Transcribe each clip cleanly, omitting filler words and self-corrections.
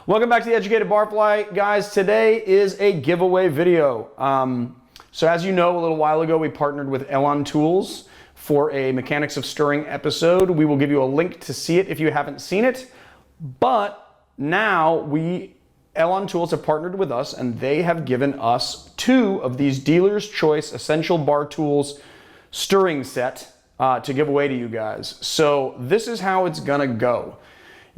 Welcome back to the Educated Barfly, guys. Today is a giveaway video. So as you know, a little while ago, we partnered with Elan Tools for a Mechanics of Stirring episode. We will give you a link to see it if you haven't seen it. But now Elan Tools have partnered with us and they have given us 2 of these Dealer's Choice Essential Bar Tools stirring set to give away to you guys. So this is how it's gonna go.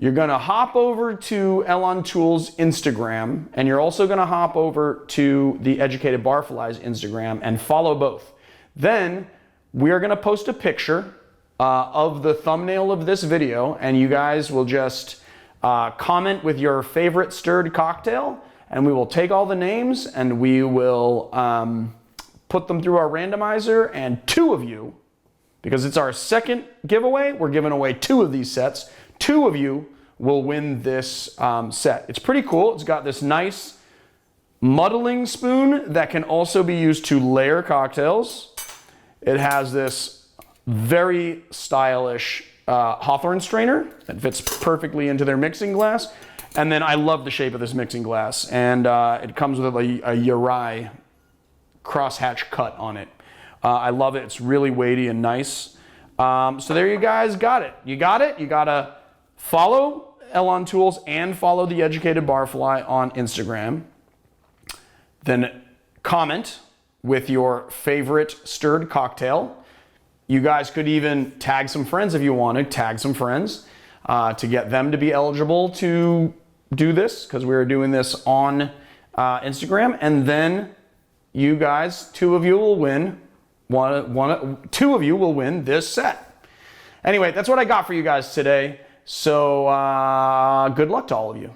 You're gonna hop over to Elan Tools Instagram, and you're also gonna hop over to the Educated Barfly's Instagram and follow both. Then we are gonna post a picture of the thumbnail of this video, and you guys will just comment with your favorite stirred cocktail, and we will take all the names and we will put them through our randomizer, and 2 of you, because it's our second giveaway, we're giving away 2 of these sets. 2 of you will win this set. It's pretty cool. It's got this nice muddling spoon that can also be used to layer cocktails. It has this very stylish Hawthorne strainer that fits perfectly into their mixing glass. And then I love the shape of this mixing glass. And it comes with a Uri crosshatch cut on it. I love it. It's really weighty and nice. So there you guys got it. You got it. You gotta follow Elan Tools and follow the Educated Barfly on Instagram. Then comment with your favorite stirred cocktail. You guys could even tag some friends if you wanted. Tag some friends to get them to be eligible to do this, because we're doing this on Instagram. And then you guys, 2 of you will win. 2 of you will win this set. Anyway, that's what I got for you guys today. So good luck to all of you.